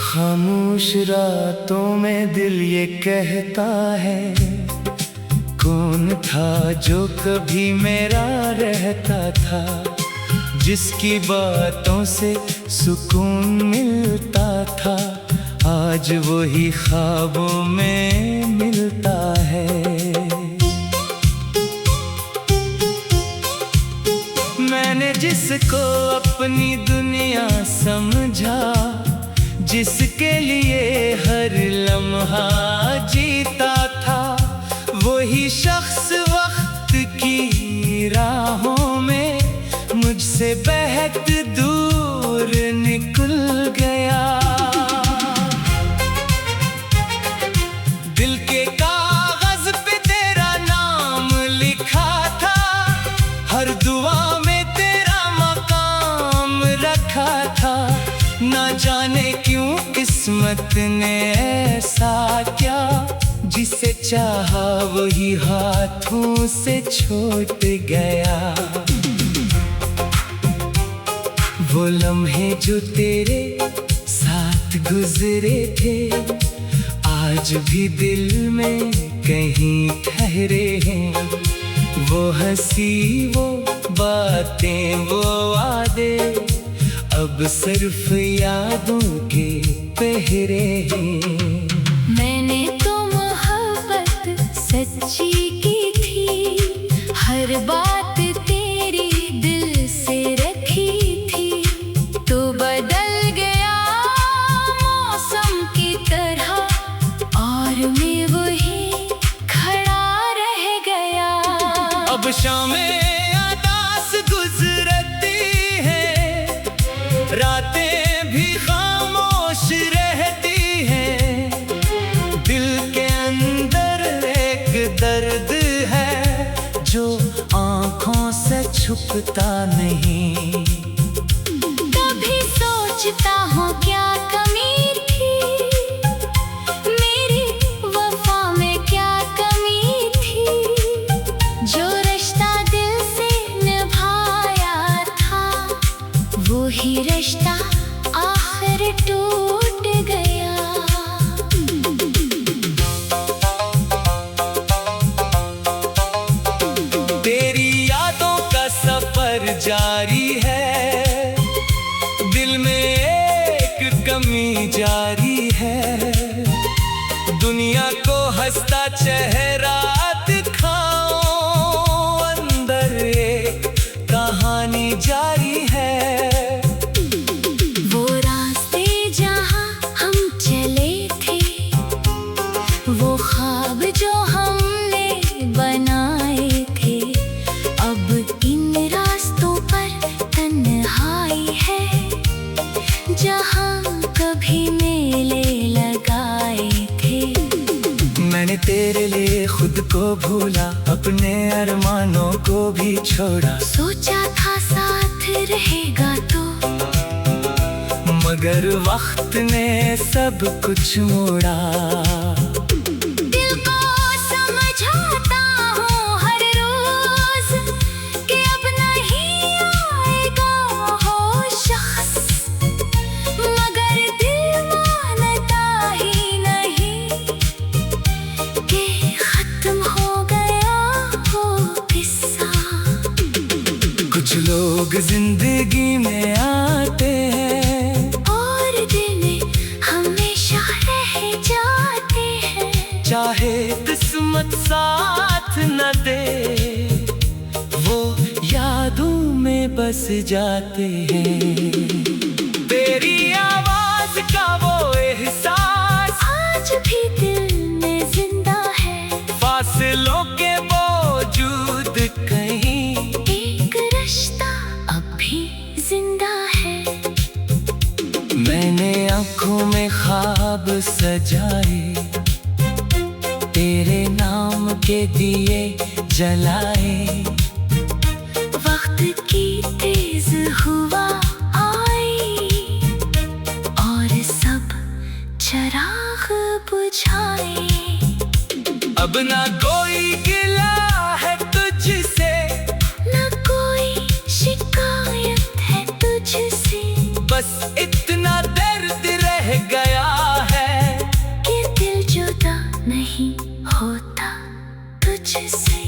खामोश रातों में दिल ये कहता है, कौन था जो कभी मेरा रहता था, जिसकी बातों से सुकून मिलता था, आज वही ख्वाबों में मिलता है। मैंने जिसको अपनी दुनिया समझा, जिसके लिए हर लम्हा जीता था, वही शख्स वक्त की राहों में मुझसे बेहद दूर निकल गया। दिल के कागज पे तेरा नाम लिखा था, हर दुआ में तेरा मकाम रखा था, ना जाने क्यों किस्मत ने ऐसा क्या, जिसे चाहा वही हाथों से छूट गया। वो लम्हे जो तेरे साथ गुजरे थे, आज भी दिल में कहीं ठहरे हैं। वो हंसी, वो बातें, वो वादे अब सिर्फ यादों के पहरे हैं। मैंने तो मोहब्बत सच्ची की थी, हर बात तेरी दिल से रखी थी, तो बदल गया मौसम की तरह, और मैं वही खड़ा रह गया। अब शामें अदास गुजरती हैं, रातें भी खामोश रहती हैं, दिल के अंदर एक दर्द है जो आँखों से छुपता नहीं। कभी सोचता हूँ क्या कमी थी, मेरी वफा में क्या कमी थी, जो रिश्ता दिल से निभाया था, वो ही रिश्ता आखिर टूट गया। तेरी यादों का सफर जारी है, दिल में एक कमी जारी है, दुनिया को हंसता चेहरा दिखाओ, अंदर एक कहानी जारी है। वो रास्ते जहाँ हम चले थे, वो ख्वाब जो हमने बनाए थे, अब इन रास्तों पर तन्हाई है, जहाँ कभी मेले लगाए थे। मैंने तेरे लिए खुद को भूला, अपने अरमानों को भी छोड़ा, सोचा था साथ रहेगा तो, मगर वक्त ने सब कुछ मोड़ा। दिल को समझाता हूँ हर रोज कि अब नहीं आएगा वो शख्स, मगर दिल मानता ही नहीं कि खत्म हो गया वो किस्सा। कुछ लोग जिंदगी में आते हैं, और दिल में हमेशा रह जाते हैं, चाहे किस्मत साथ न दे, वो यादों में बस जाते हैं। तेरी आवाज का वो एहसास आज भी दिल में जिंदा है, फासलों के बावजूद कहीं एक रिश्ता अब भी जिंदा है। मैंने आँखों में ख्वाब सजाए, तेरे नाम के दिए जलाए, वक्त की तेज हुआ आई, और सब चराग बुझाए। अब ना कोई गिला है तुझसे, ना कोई शिकायत है तुझसे। बस इतना दर्द रह गया है कि दिल जुदा नहीं होता तुझसे।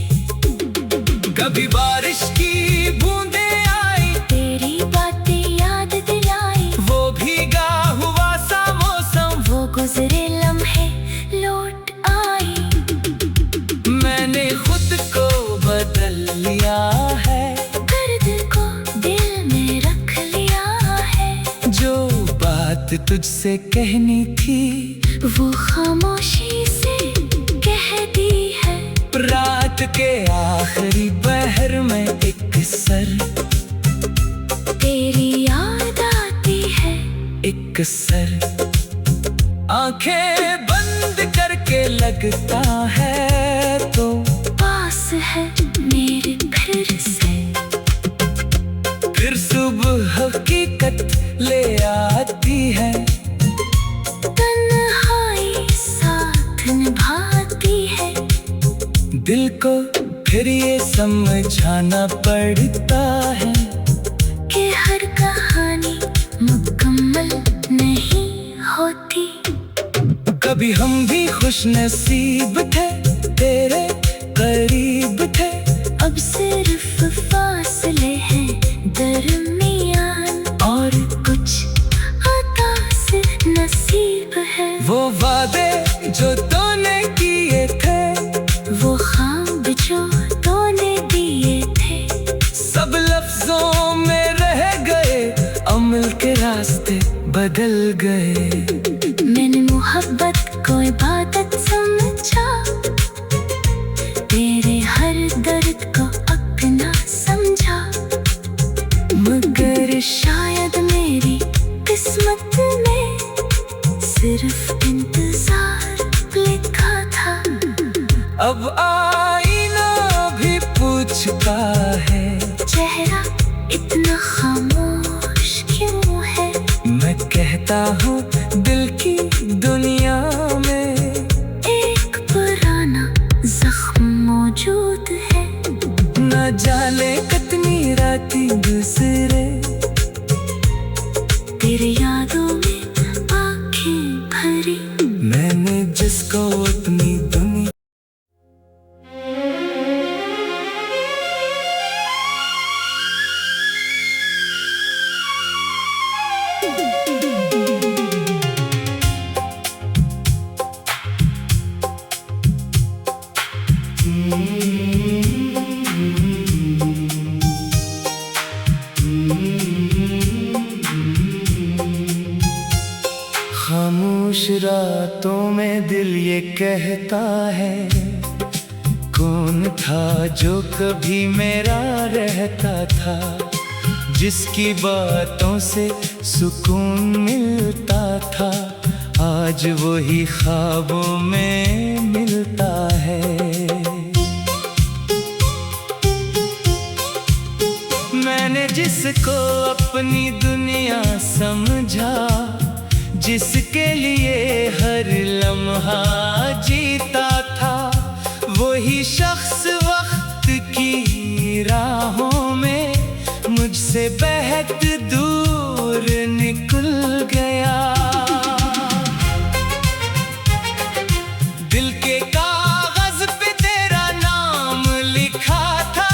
कभी बारिश की बूंदें आई, तेरी बातें याद दिलाई, वो भीगा हुआ सा मौसम, वो गुजरे लम्हे लौट आई। मैंने खुद को बदल लिया है, दर्द को दिल में रख लिया है। जो बात तुझसे कहनी थी वो खामोशी से कह दी है। रात के आखिरी पहर में एक सर, तेरी याद आती है एक सर। आंखें बंद करके लगता है तो पास है मेरे फिर से। फिर सुबह हकीकत ले आती है, तन्हाई साथ निभाती है। दिल को फिर ये समझाना पड़ता है कि हर कहानी मुकम्मल नहीं होती। कभी हम भी खुश नसीब थे, तेरे करीब थे। अब सिर्फ फासले हैं दरमियान, और कुछ अता से नसीब है। वो वादे जो तूने किए थे, वो ख्वाब जो तूने दिए थे, सब लफ्जों में रह गए, अमल के रास्ते बदल गए। मैंने मोहब्बत को इबादत समझा, तेरे हर दर्द को अपना समझा। मगर शायद मेरी किस्मत में सिर्फ इंतजार लिखा था। अब आईना भी पूछता है, चेहरा इतना खामोश क्यों है। मैं कहता हूँ दिल की दुनिया में एक पुराना जख्म मौजूद है। न जाने कितनी रातें गुजरे, तेरी यादों में आंखें भरी। मैंने जिसको अपनी दुनिया खामोश रातों में दिल ये कहता है, कौन था जो कभी मेरा रहता था, जिसकी बातों से सुकून मिलता था, आज वही ख्वाबों में मिलता है। मैंने जिसको अपनी दुनिया समझा, जिसके लिए हर लम्हा जीता था, वही शख्स वक्त की राहों में मुझसे बेहद दूर निकल गया। दिल के कागज पे तेरा नाम लिखा था,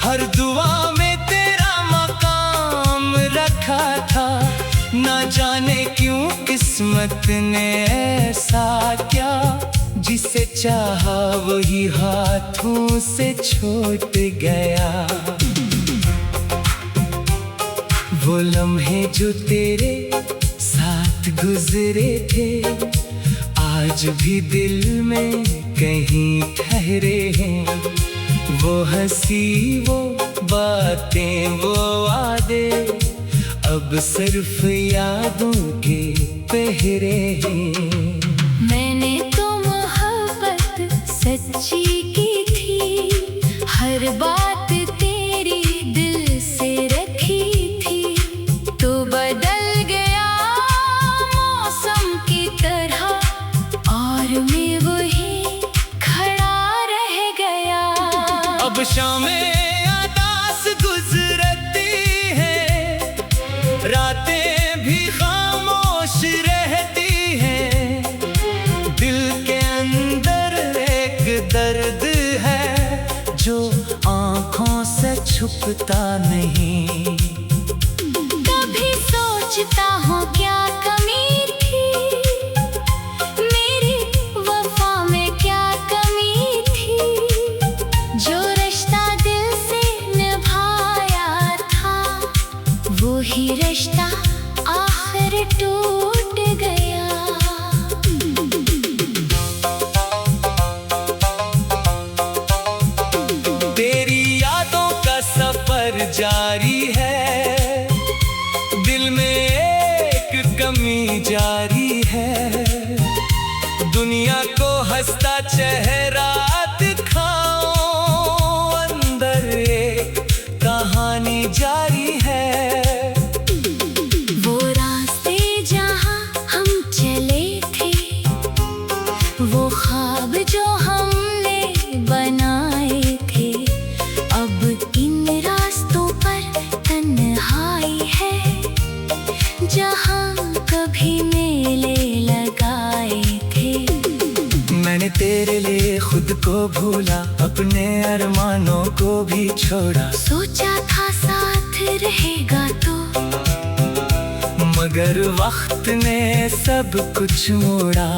हर दुआ में तेरा मकाम रखा था। ना जाने क्यों किस्मत ने ऐसा क्या, जिसे चाहा वही हाथों से छूट गया। वो लम्हे जो तेरे साथ गुजरे थे, आज भी दिल में कहीं ठहरे हैं। वो हंसी, वो बातें, वो वादे, अब सिर्फ यादों के पहरे हैं। मैंने तो मोहब्बत सच्ची की थी, हर बात तेरी दिल से रखी थी। तो बदल गया मौसम की तरह, और मैं वही अब शामें अदास गुजरती हैं, रातें भी खामोश रहती हैं। दिल के अंदर एक दर्द है जो आँखों से छुपता नहीं। कभी सोचता हूँ क्या कमी थी, मेरी वफा में क्या कमी थी। जो रिश्ता दिल से निभाया था, वो ही रिश्ता आखिर टूट गया। तेरी यादों का सफर जारी है, दिल में एक कमी जारी है। दुनिया को हंसता चेहरा दिखाओ, अंदर एक कहानी जारी है। वो रास्ते जहाँ हम चले थे, वो ख्वाब जो हमने बनाए थे, अब इन रास्तों पर तन्हाई है। जहाँ कभी मेले लगाए थे, मैंने तेरे लिए खुद को भूला, अपने अरमानों को भी छोड़ा। सोचा था साथ रहेगा तो, मगर वक्त ने सब कुछ मोड़ा।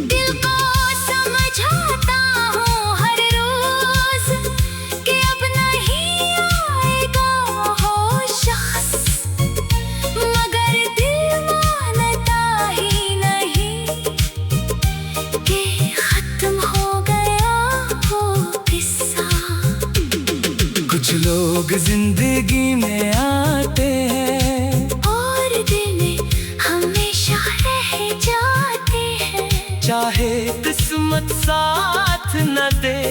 दिल को समझाता हूँ हर रोज कि अब नहीं आएगा वो शख्स, मगर दिल मानता ही नहीं कि खत्म हो गया वो किस्सा। कुछ लोग जिंदगी में आते हैं और दिल में हमेशा रह जाते हैं। चाहे किस्मत साथ न दे,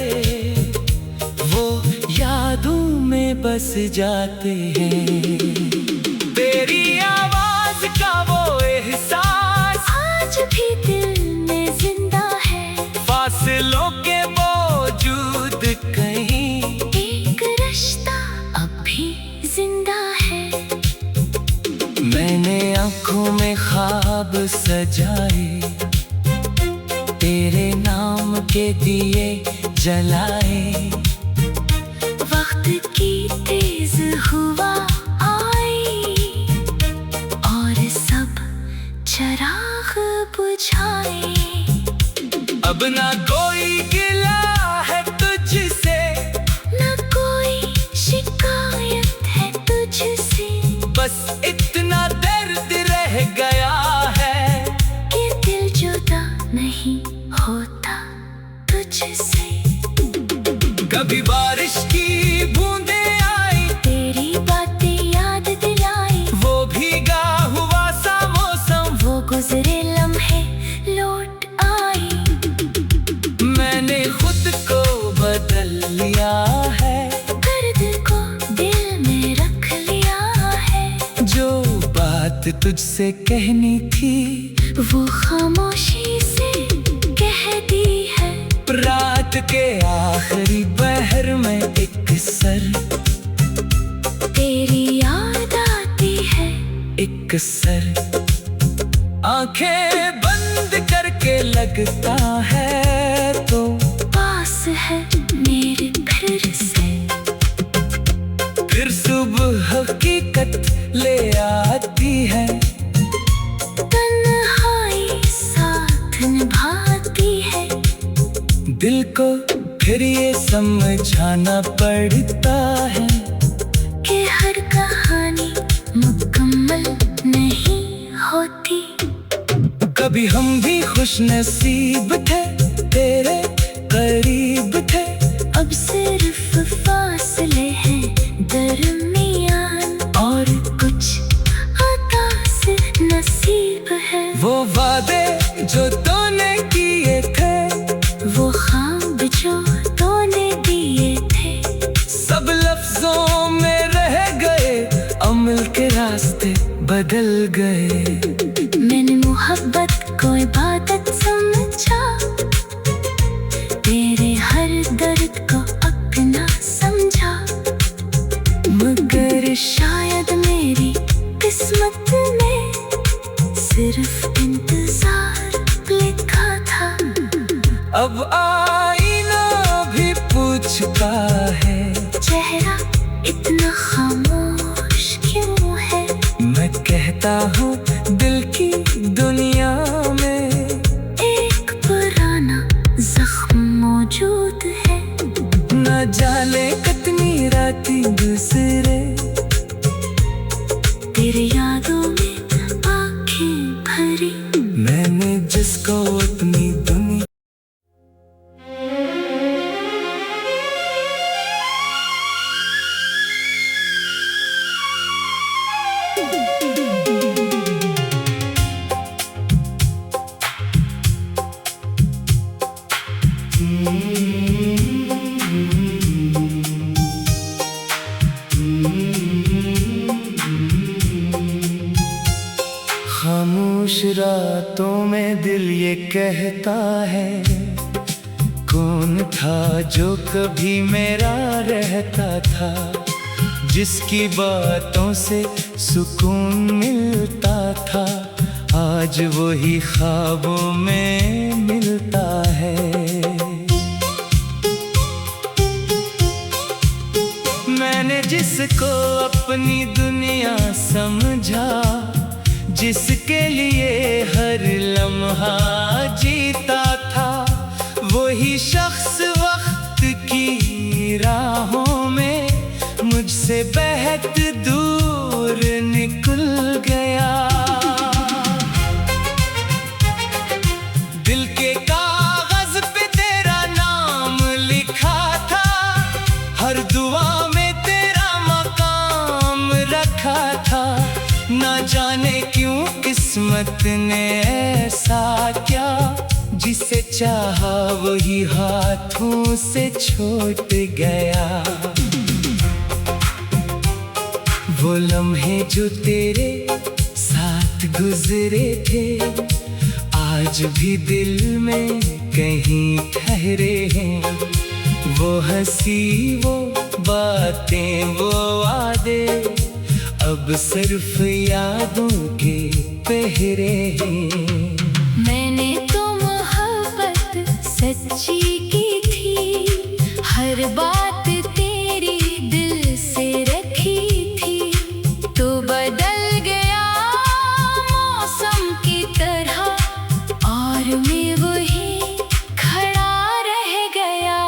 वो यादों में बस जाते हैं। तेरी आवाज का वो एहसास आज भी दिल में जिंदा है, फासलों के बावजूद कहीं एक रिश्ता अब भी जिंदा है। मैंने आँखों में ख्वाब सजाए, तेरे नाम के दिए जलाए। वक्त की तेज हुआ आई और सब चिराग बुझाए। अब ना कोई गिला है तुझसे, न कोई शिकायत है तुझसे, बस इतना दर्द रह गया है कि दिल जुदा नहीं होता तुझसे। कभी बारिश की बूंदें आई, तेरी बातें याद दिलाई, वो भीगा हुआ सा मौसम, वो गुजरे लम्हे लौट आई। मैंने खुद को बदल लिया है, दर्द को दिल में रख लिया है। जो बात तुझसे कहनी थी, वो खामोशी से कह दी है। रात के आखिरी पहर में एक सर, तेरी याद आती है एक सर। आंखें बंद करके लगता है तो पास है मेरे फिर से। फिर सुबह हकीकत ले आती है, तन्हाई साथ निभाती है। दिल को फिर ये समझाना पड़ता है कि हर कहानी मुकम्मल नहीं होती। कभी हम भी खुश नसीब थे, तेरे करीब थे। अब सिर्फ फासले हैं दरमियान, और कुछ अता से नसीब है। वो वादे जो तूने किए थे, वो ख्वाब जो तूने दिए थे, सब लफ्जों में रह गए, अमल के रास्ते बदल गए। मैंने मोहब्बत को इबादत समझा, तेरे हर दर्द को अब आईना भी पूछता है, चेहरा इतना खामोश क्यों है। मैं कहता हूँ दिल की दुनिया में एक पुराना जख्म मौजूद है। न जाने कितनी रातें दूसरे तेरी यादों में आंखें भरी। मैंने जिसको अपनी दुनिया खामोश रातों में दिल ये कहता है, कौन था जो कभी मेरा रहता था, जिसकी बातों से सुकून मिलता था, आज वही ख्वाबों में मिलता है। मैंने जिसको अपनी दुनिया समझा, जिसके लिए हर लम्हा जीता था, वही शख्स वक्त की राहों में मुझसे बेहद दूर निकल गया। दिल के कागज पे तेरा नाम लिखा था, हर दुआ में तेरा मकाम रखा था, ना जाने क्यों किस्मत ने ऐसा क्या, जिसे चाहा वही हाथों से छूट गया। वो लम्हे जो तेरे साथ गुजरे थे, आज भी दिल में कहीं ठहरे हैं। वो हंसी, वो बातें, वो वादे, अब सिर्फ यादों के पहरे हैं। मैंने तो मोहब्बत सच्ची की थी, हर बात तेरी दिल से रखी थी, तो बदल गया मौसम की तरह, और मैं वही खड़ा रह गया।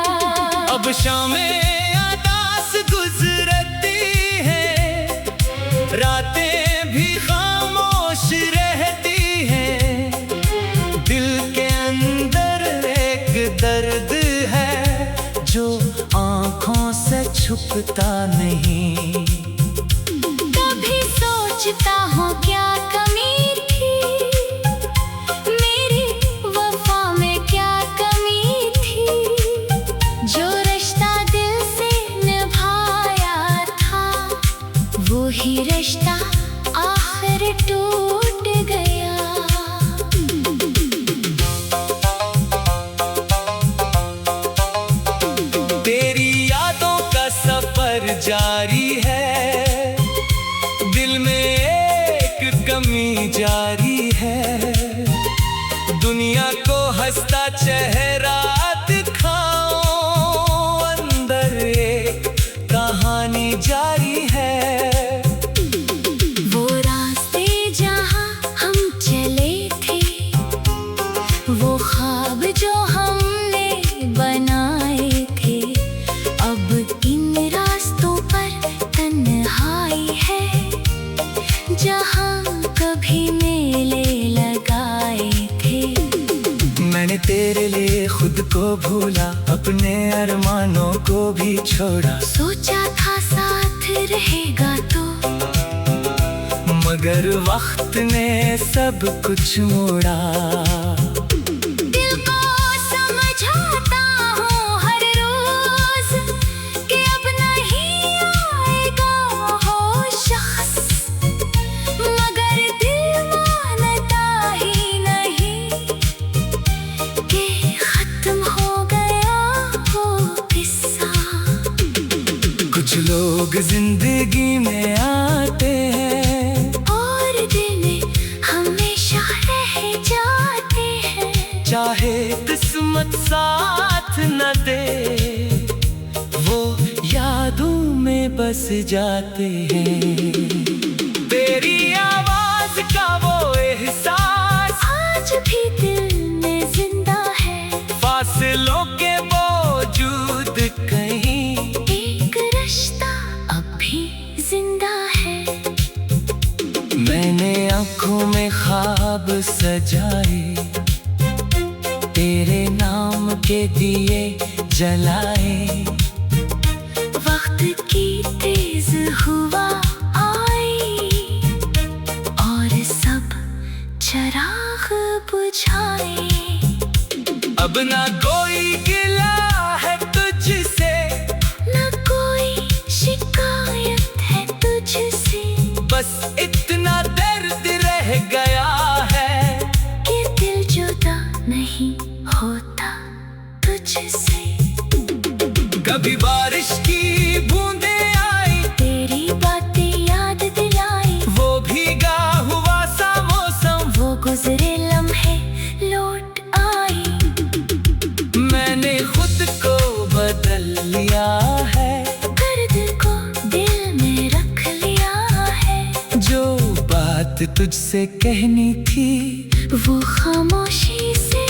अब शामें अदास गुजरती हैं, रातें भी खामोश रहती हैं, दिल के अंदर एक दर्द है जो आँखों से छुपता नहीं। कभी सोचता हूँ क्या कमी थी, मेरी वफा में क्या कमी थी, जो रिश्ता दिल से निभाया था, वो ही रिश्ता आखिर टूट गया। तेरी यादों का सफर जारी है, दिल में एक कमी जारी है, दुनिया को हंसता चेहरा दिखाओ, अंदर एक कहानी जारी है। वो रास्ते जहाँ हम चले थे, वो ख्वाब जो हमने बनाए थे, अब इन रास्तों पर तन्हाई है, जहाँ कभी मेले लगाए थे। मैंने तेरे लिए खुद को भूला, अपने अरमानों को भी छोड़ा, सोचा था साथ रहेगा तो, मगर वक्त ने सब कुछ मोड़ा। दिल को समझाता हूँ हर रोज कि अब नहीं आएगा वो शख्स, मगर दिल मानता ही नहीं कि खत्म हो गया वो किस्सा। कुछ लोग जिंदगी में आते हैं, और दिल में हमेशा रह जाते हैं, चाहे किस्मत सा साथ न दे, वो यादों में बस जाते हैं। तेरी आवाज का वो एहसास आज भी दिल में जिंदा है। फासलों के बावजूद कहीं एक रिश्ता अब भी जिंदा है। मैंने आँखों में ख्वाब सजाए, तेरे नाम के दिए जलाए। वक्त की तेज हवा आई और सब चिराग बुझाए। अब ना कोई गिला है तुझसे, न कोई शिकायत है तुझसे। बस इतना दर्द रह गया है कि दिल जुदा नहीं होता तुझसे। कभी बारिश की बूंदें आई, तेरी बातें याद दिलाई। वो भीगा हुआ सा मौसम, वो गुजरे लम्हे लौट आई। मैंने खुद को बदल लिया है, दर्द को दिल में रख लिया है। जो बात तुझसे कहनी थी वो खामोशी से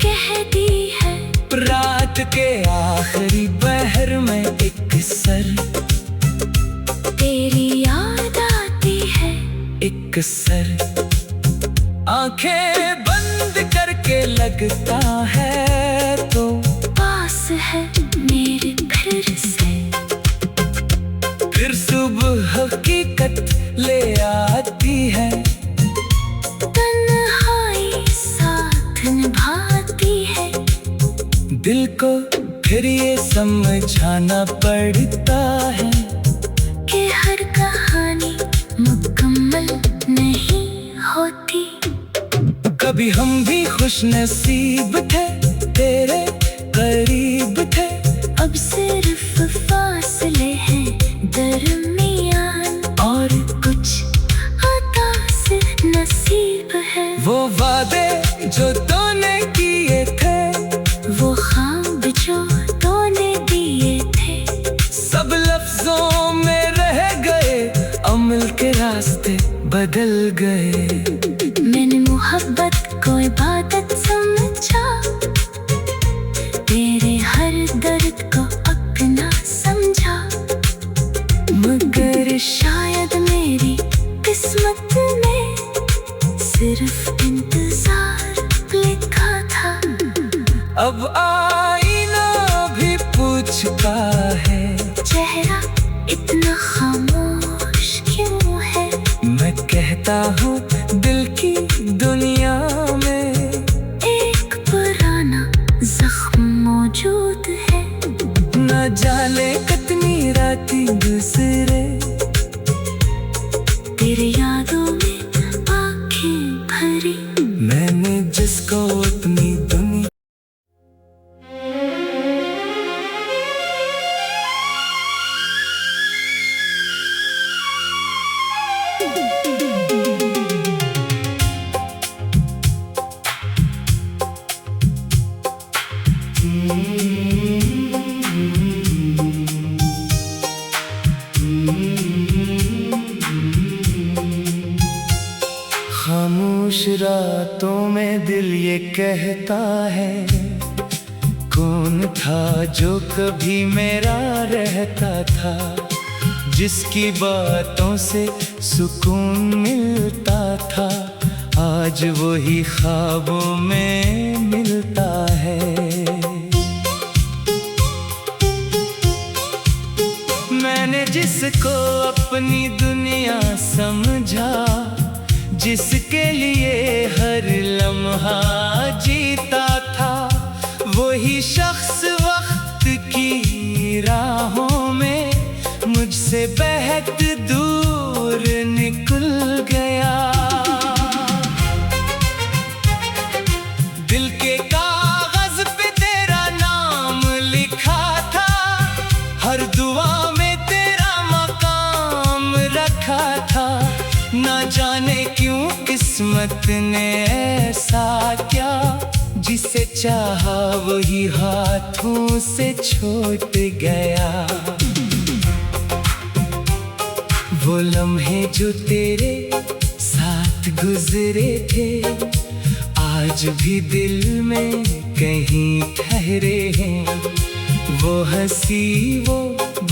कह दी है। रात के आखिरी पहर में एक सर, तेरी याद आती है। एक सर। आंखें बंद करके लगता है तो पास है मेरे फिर से। फिर सुबह हकीकत ले आती है, तन्हाई साथ निभाती है। दिल को फिर ये समझाना पड़ता है कि हर कहानी मुकम्मल नहीं होती। कभी हम भी खुश नसीब थे, तेरे करीब थे। अब सिर्फ फासले हैं दरमियान, और कुछ अता से नसीब है। वो वादे जो तूने किए थे, वो ख्वाब जो तूने दिए थे। सब लफ्जों में रह गए, अमल के रास्ते बदल गए। मैंने मोहब्बत को इबादत समझा, तेरे हर दर्द को अपना समझा। मगर शायद मेरी किस्मत में सिर्फ इंतजार लिखा था। अब आईना भी पूछता है, चेहरा इतना खामोश क्यों है। मैं कहता हूँ दिल की दुनिया में एक पुराना जख्म मौजूद है। न जाने कितनी रातें गुजरे, तेरे यादों में आंखें भरी। मैंने जिसको अपनी दुनिया खामोश रातों में दिल ये कहता है, कौन था जो कभी मेरा रहता था। जिसकी बातों से सुकून मिलता था, आज वही ख्वाबों में मिलता है। मैंने जिसको अपनी दुनिया समझा, जिसके लिए हर लम्हा जीता था, वही शख्स वक्त की राहों में मुझसे बेहद दूर निकल गया। दिल के कागज पे तेरा नाम लिखा था, हर दुआ में तेरा मकाम रखा था। ना जाने क्यों किस्मत ने ऐसा क्या जिसे चाहा वही हाथों से छूट गया। वो लम्हे जो तेरे साथ गुजरे थे आज भी दिल में कहीं ठहरे हैं। वो हंसी, वो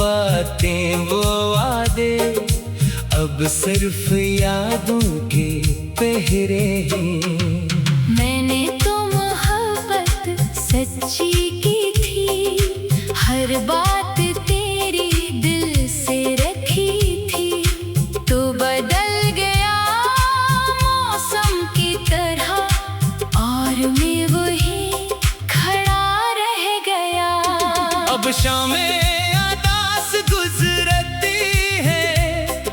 बातें, वो वादे अब सिर्फ यादों के पहरे हैं। मैंने तो मोहब्बत सच्ची की थी, हर बात तेरी दिल से रखी थी। तो बदल गया मौसम की तरह और मैं वही खड़ा रह गया। अब शामें अदास गुजरती हैं,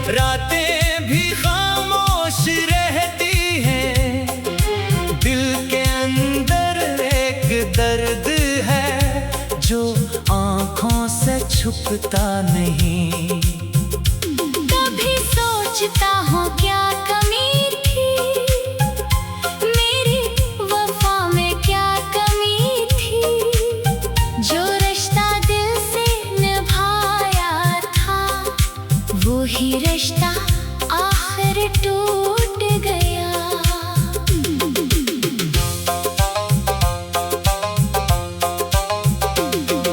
रातें भी खामोश रहती हैं। दिल के अंदर एक दर्द है जो आँखों से छुपता नहीं। कभी सोचता हूँ क्या कमी थी, मेरी वफा में क्या कमी थी। जो रिश्ता दिल से निभाया था वो ही रिश्ता आखिर टूट गया।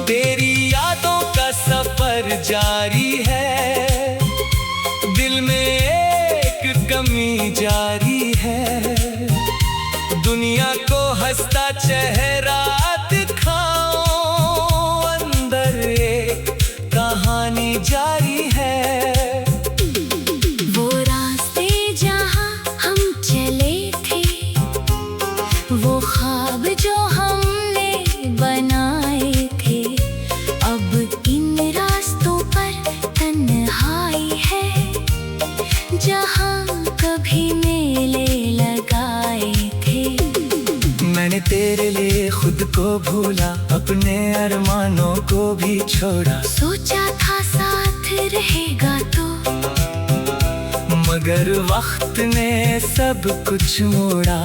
तेरी यादों का सफर जारी है, दिल में एक कमी जारी है। दुनिया को हंसता चेहरा दिखाओ, अंदर एक कहानी जारी है। वो रास्ते जहाँ हम चले थे, वो ख्वाब जो हमने बनाए थे, अब इन रास्तों पर तन्हाई है। जहाँ कभी मेले लगाए थे, मैंने तेरे लिए खुद को भूला, अपने अरमानों को भी छोड़ा। सोचा था साथ रहेगा तो, मगर वक्त ने सब कुछ मोड़ा।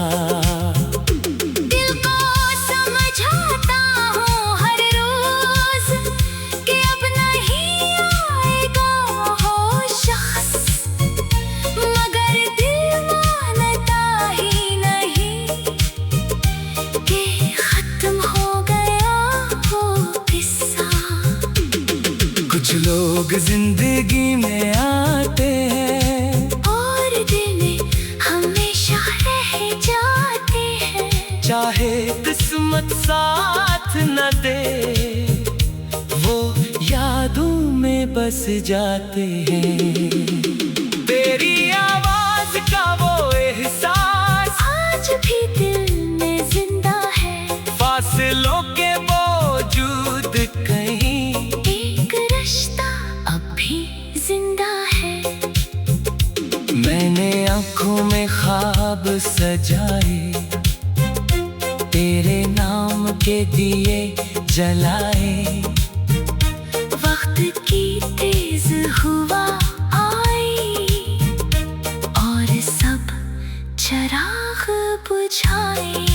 दिल को समझाता हूँ हर रोज कि अब नहीं आएगा वो शख्स, मगर दिल मानता ही नहीं कि खत्म हो गया वो किस्सा। कुछ लोग जिंदगी में आते हैं और दिल में हमेशा रह जाते हैं। चाहे किस्मत साथ न दे, वो यादों में बस जाते हैं। तेरी आवाज का वो एहसास आज भी दिल में जिंदा है। फासलों के बावजूद कहीं एक रिश्ता अब भी जिंदा है। मैंने आँखों में ख्वाब सजाए, तेरे नाम के दिए जलाए। वक्त की तेज हवा आई और सब चिराग बुझाए।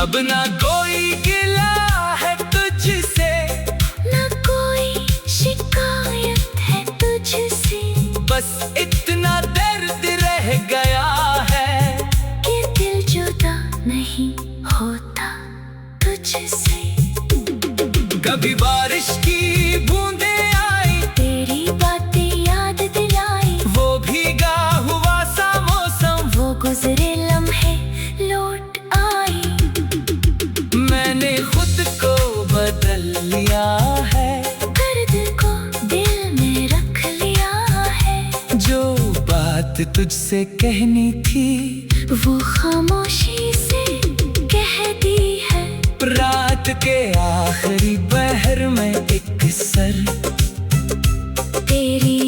अब ना कोई गिला है तुझसे, न कोई शिकायत है तुझसे, बस इतना दर्द रह गया है कि दिल जुदा नहीं होता तुझसे। कभी बारिश की बूंदें आई, तेरी बातें याद दिलाई। वो भीगा हुआ सा मौसम, वो गुजरे लम्हे लौट आई। मैंने खुद को बदल लिया है, दर्द को दिल में रख लिया है। जो बात तुझसे कहनी थी वो खामोशी से कह दी है। रात के आखिरी पहर में एक सर तेरी